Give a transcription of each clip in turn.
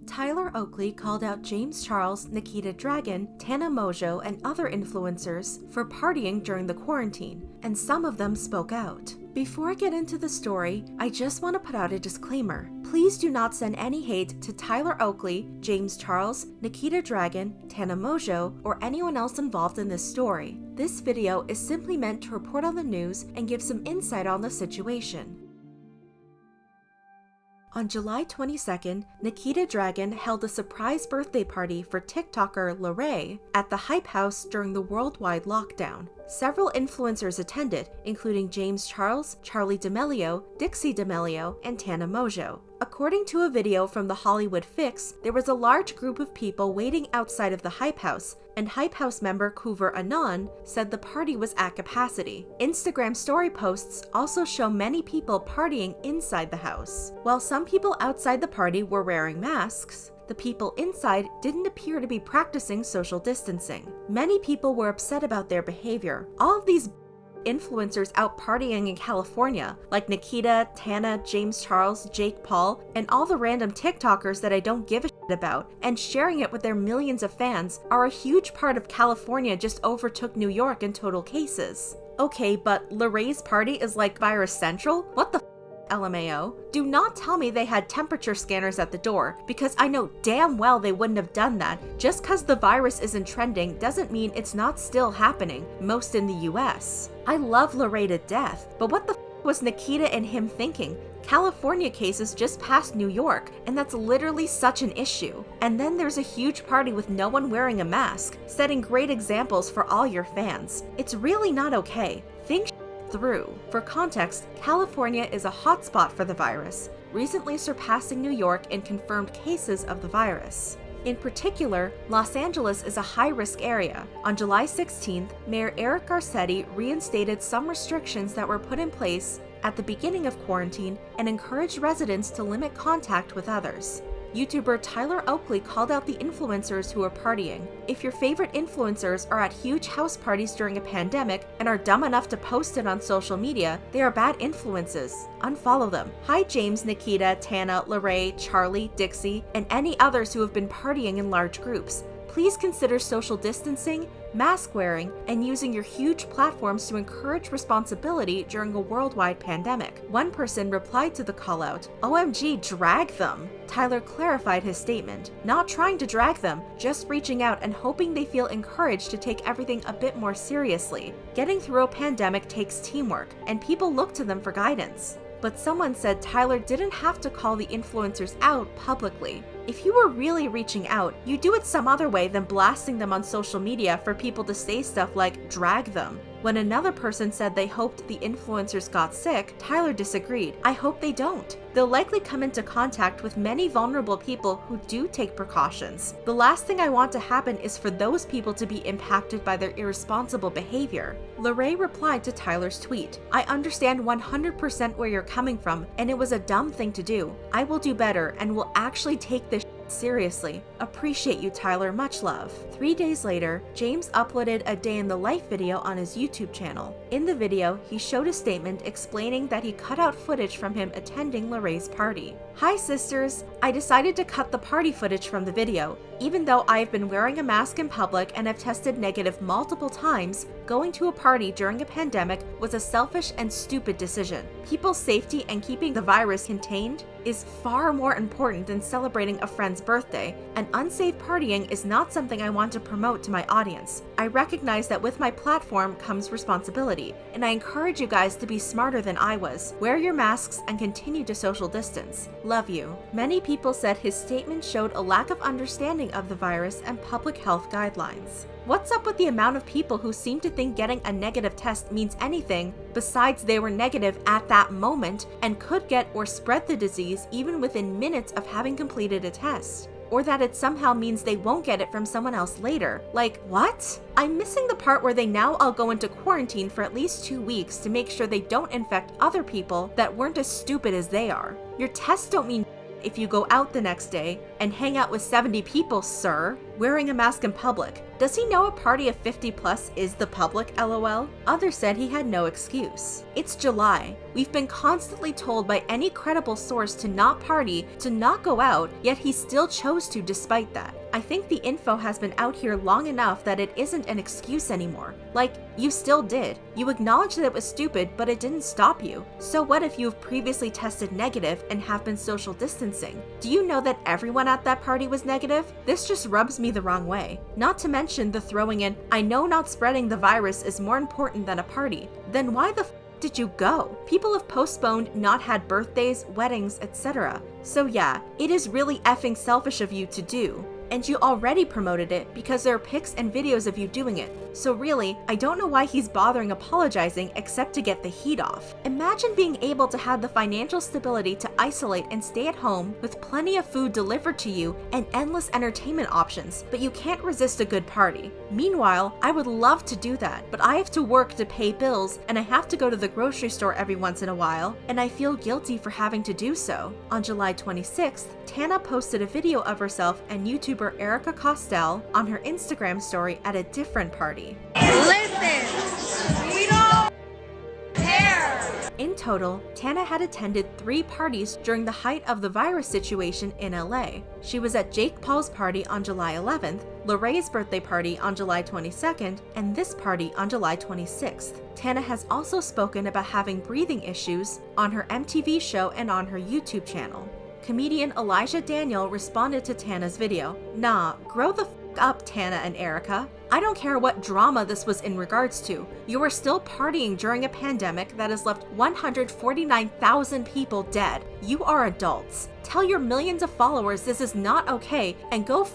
Tyler Oakley called out James Charles, Nikita Dragun, Tana Mongeau, and other influencers for partying during the quarantine, and some of them spoke out. Before I get into the story, I just want to put out a disclaimer. Please do not send any hate to Tyler Oakley, James Charles, Nikita Dragun, Tana Mongeau, or anyone else involved in this story. This video is simply meant to report on the news and give some insight on the situation. On July 22nd, Nikita Dragun held a surprise birthday party for TikToker LARRAY at the Hype House during the worldwide lockdown. Several influencers attended, including James Charles, Charli D'Amelio, Dixie D'Amelio, and Tana Mongeau. According to a video from the Hollywood Fix, there was a large group of people waiting outside of the Hype House, and Hype House member Kuver Anon said the party was at capacity. Instagram story posts also show many people partying inside the house. While some people outside the party were wearing masks, the people inside didn't appear to be practicing social distancing. Many people were upset about their behavior. All of these influencers out partying in California, like Nikita, Tana, James Charles, Jake Paul, and all the random TikTokers that I don't give a shit about, and sharing it with their millions of fans, are a huge part of California just overtook New York in total cases. Okay, but LARRAY's party is like virus central? What the LMAO. Do not tell me they had temperature scanners at the door, because I know damn well they wouldn't have done that. Just cause the virus isn't trending doesn't mean it's not still happening, most in the US. I love LARRAY to death, but what the was Nikita and him thinking? California cases just passed New York, and that's literally such an issue. And then there's a huge party with no one wearing a mask, setting great examples for all your fans. It's really not okay. Think through. For context, California is a hotspot for the virus, recently surpassing New York in confirmed cases of the virus. In particular, Los Angeles is a high-risk area. On July 16th, Mayor Eric Garcetti reinstated some restrictions that were put in place at the beginning of quarantine and encouraged residents to limit contact with others. YouTuber Tyler Oakley called out the influencers who are partying. If your favorite influencers are at huge house parties during a pandemic and are dumb enough to post it on social media, they are bad influences. Unfollow them. Hi James, Nikita, Tana, LARRAY, Charli, Dixie, and any others who have been partying in large groups. Please consider social distancing, mask wearing, and using your huge platforms to encourage responsibility during a worldwide pandemic. One person replied to the call-out, "OMG, drag them." Tyler clarified his statement, not trying to drag them, just reaching out and hoping they feel encouraged to take everything a bit more seriously. Getting through a pandemic takes teamwork, and people look to them for guidance. But someone said Tyler didn't have to call the influencers out publicly. If you were really reaching out, you do it some other way than blasting them on social media for people to say stuff like drag them. When another person said they hoped the influencers got sick, Tyler disagreed. I hope they don't. They'll likely come into contact with many vulnerable people who do take precautions. The last thing I want to happen is for those people to be impacted by their irresponsible behavior. LARRAY replied to Tyler's tweet, "I understand 100% where you're coming from, and it was a dumb thing to do. I will do better and will actually take this seriously. Appreciate you, Tyler. Much love." 3 days later, James uploaded a day in the life video on his YouTube channel. In the video, he showed a statement explaining that he cut out footage from him attending LARRAY's party. "Hi sisters, I decided to cut the party footage from the video. Even though I have been wearing a mask in public and have tested negative multiple times, going to a party during a pandemic was a selfish and stupid decision. People's safety and keeping the virus contained is far more important than celebrating a friend's birthday, and unsafe partying is not something I want to promote to my audience. I recognize that with my platform comes responsibility, and I encourage you guys to be smarter than I was. Wear your masks and continue to social distance. Love you." Many people said his statement showed a lack of understanding of the virus and public health guidelines. What's up with the amount of people who seem to think getting a negative test means anything besides they were negative at that moment and could get or spread the disease even within minutes of having completed a test? Or that it somehow means they won't get it from someone else later. Like, what? I'm missing the part where they now all go into quarantine for at least 2 weeks to make sure they don't infect other people that weren't as stupid as they are. Your tests don't mean if you go out the next day and hang out with 70 people, sir, wearing a mask in public. Does he know a party of 50 plus is the public, lol? Others said he had no excuse. It's July. We've been constantly told by any credible source to not party, to not go out, yet he still chose to despite that. I think the info has been out here long enough that it isn't an excuse anymore. Like, you still did. You acknowledged that it was stupid, but it didn't stop you. So what if you've previously tested negative and have been social distancing? Do you know that everyone at that party was negative? This just rubs me the wrong way. Not to mention the throwing in, I know not spreading the virus is more important than a party. Then why the did you go? People have postponed, not had birthdays, weddings, etc. So yeah, it is really effing selfish of you to do. And you already promoted it because there are pics and videos of you doing it. So really, I don't know why he's bothering apologizing except to get the heat off. Imagine being able to have the financial stability to isolate and stay at home with plenty of food delivered to you and endless entertainment options, but you can't resist a good party. Meanwhile, I would love to do that, but I have to work to pay bills and I have to go to the grocery store every once in a while, and I feel guilty for having to do so. On July 26th, Tana posted a video of herself and YouTuber Erica Costell on her Instagram story at a different party. Listen, we don't care. In total, Tana had attended 3 parties during the height of the virus situation in LA. She was at Jake Paul's party on July 11th, LARRAY's birthday party on July 22nd, and this party on July 26th. Tana has also spoken about having breathing issues on her MTV show and on her YouTube channel. Comedian Elijah Daniel responded to Tana's video. Nah, grow the f up, Tana and Erica. I don't care what drama this was in regards to. You are still partying during a pandemic that has left 149,000 people dead. You are adults. Tell your millions of followers this is not okay and go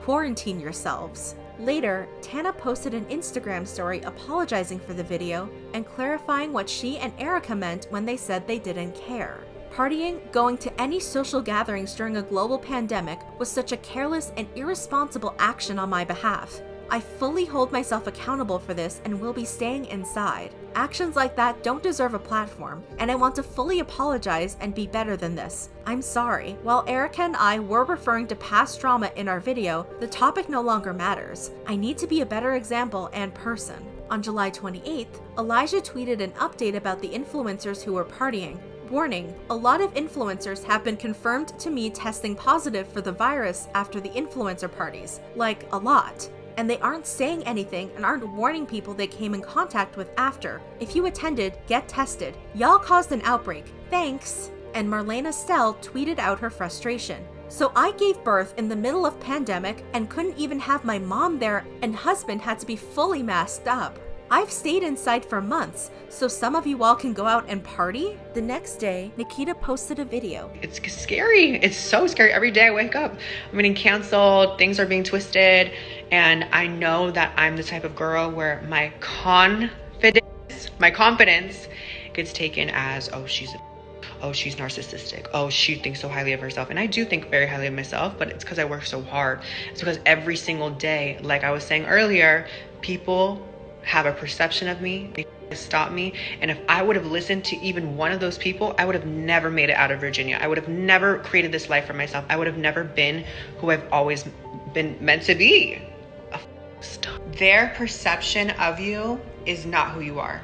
quarantine yourselves. Later, Tana posted an Instagram story apologizing for the video and clarifying what she and Erica meant when they said they didn't care. Partying, going to any social gatherings during a global pandemic was such a careless and irresponsible action on my behalf. I fully hold myself accountable for this and will be staying inside. Actions like that don't deserve a platform, and I want to fully apologize and be better than this. I'm sorry. While Erica and I were referring to past drama in our video, the topic no longer matters. I need to be a better example and person. On July 28th, Elijah tweeted an update about the influencers who were partying. Warning, a lot of influencers have been confirmed to me testing positive for the virus after the influencer parties. Like, a lot. And they aren't saying anything and aren't warning people they came in contact with after. If you attended, get tested. Y'all caused an outbreak. Thanks. And Marlene Estelle tweeted out her frustration. So I gave birth in the middle of pandemic and couldn't even have my mom there, and husband had to be fully masked up. I've stayed inside for months, so some of you all can go out and party? The next day, Nikita posted a video. It's scary. It's so scary. Every day I wake up, I'm getting canceled, things are being twisted, and I know that I'm the type of girl where my confidence gets taken as, oh, she's narcissistic. Oh, she thinks so highly of herself. And I do think very highly of myself, but it's because I work so hard. It's because every single day, like I was saying earlier, people have a perception of me, they stop me, and if I would have listened to even one of those people, I would have never made it out of Virginia. I would have never created this life for myself. I would have never been who I've always been meant to be. Their perception of you is not who you are.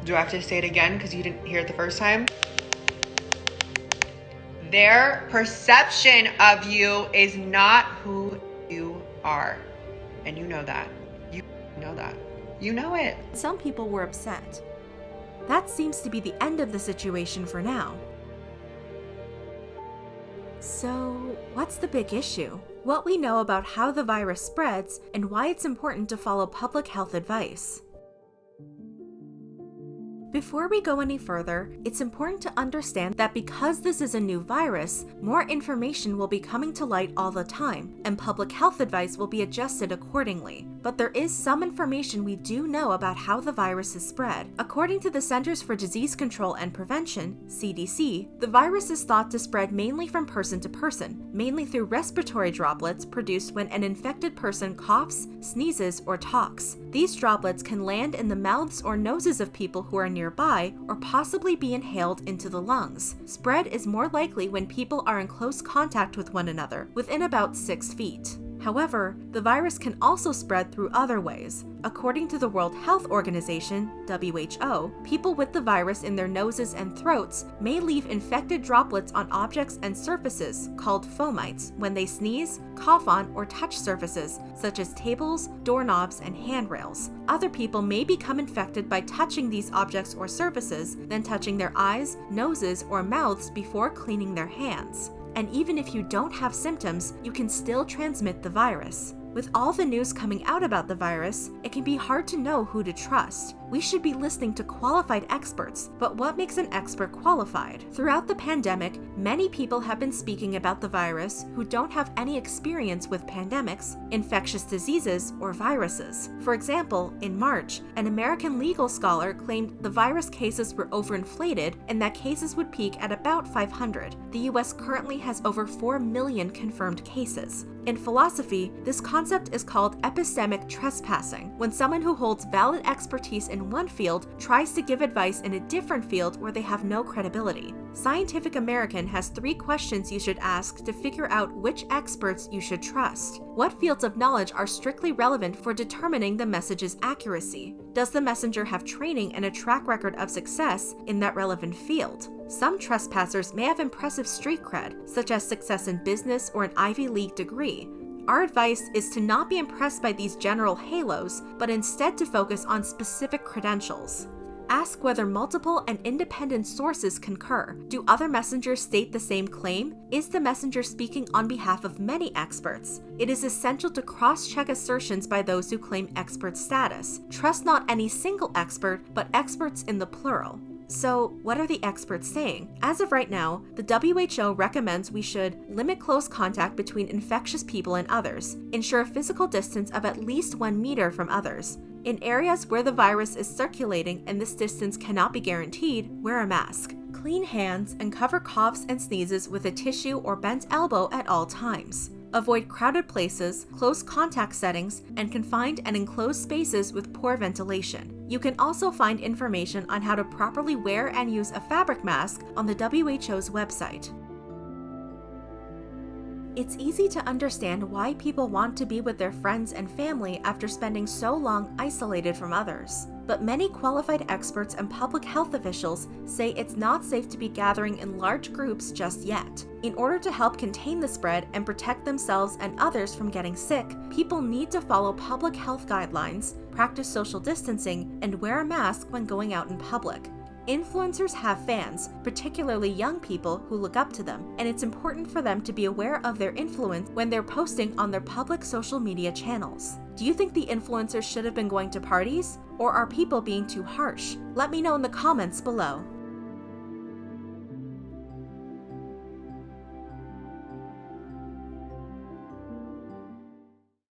Do I have to say it again because you didn't hear it the first time? Their perception of you is not who you are, and you know that. You know it. Some people were upset. That seems to be the end of the situation for now. So, what's the big issue? What we know about how the virus spreads and why it's important to follow public health advice. Before we go any further, it's important to understand that because this is a new virus, more information will be coming to light all the time, and public health advice will be adjusted accordingly. but there is some information we do know about how the virus is spread. According to the Centers for Disease Control and Prevention, CDC, the virus is thought to spread mainly from person to person, mainly through respiratory droplets produced when an infected person coughs, sneezes, or talks. These droplets can land in the mouths or noses of people who are nearby or possibly be inhaled into the lungs. Spread is more likely when people are in close contact with one another, within about 6 feet. However, the virus can also spread through other ways. According to the World Health Organization, WHO, people with the virus in their noses and throats may leave infected droplets on objects and surfaces, called fomites, when they sneeze, cough on, or touch surfaces, such as tables, doorknobs, and handrails. Other people may become infected by touching these objects or surfaces, then touching their eyes, noses, or mouths before cleaning their hands. And even if you don't have symptoms, you can still transmit the virus. With all the news coming out about the virus, it can be hard to know who to trust. We should be listening to qualified experts, but what makes an expert qualified? Throughout the pandemic, many people have been speaking about the virus who don't have any experience with pandemics, infectious diseases, or viruses. For example, in March, an American legal scholar claimed the virus cases were overinflated and that cases would peak at about 500. The US currently has over 4 million confirmed cases. In philosophy, this concept is called epistemic trespassing, when someone who holds valid expertise in one field tries to give advice in a different field where they have no credibility. Scientific American has 3 questions you should ask to figure out which experts you should trust. What fields of knowledge are strictly relevant for determining the message's accuracy? Does the messenger have training and a track record of success in that relevant field? Some trespassers may have impressive street cred, such as success in business or an Ivy League degree. Our advice is to not be impressed by these general halos, but instead to focus on specific credentials. Ask whether multiple and independent sources concur. Do other messengers state the same claim? Is the messenger speaking on behalf of many experts? It is essential to cross-check assertions by those who claim expert status. Trust not any single expert, but experts in the plural. So, what are the experts saying? As of right now, the WHO recommends we should limit close contact between infectious people and others, ensure a physical distance of at least 1 meter from others. In areas where the virus is circulating and this distance cannot be guaranteed, wear a mask. Clean hands and cover coughs and sneezes with a tissue or bent elbow at all times. Avoid crowded places, close contact settings, and confined and enclosed spaces with poor ventilation. You can also find information on how to properly wear and use a fabric mask on the WHO's website. It's easy to understand why people want to be with their friends and family after spending so long isolated from others. But many qualified experts and public health officials say it's not safe to be gathering in large groups just yet. In order to help contain the spread and protect themselves and others from getting sick, people need to follow public health guidelines, practice social distancing, and wear a mask when going out in public. Influencers have fans, particularly young people who look up to them, and it's important for them to be aware of their influence when they're posting on their public social media channels. Do you think the influencers should have been going to parties? Or are people being too harsh? Let me know in the comments below.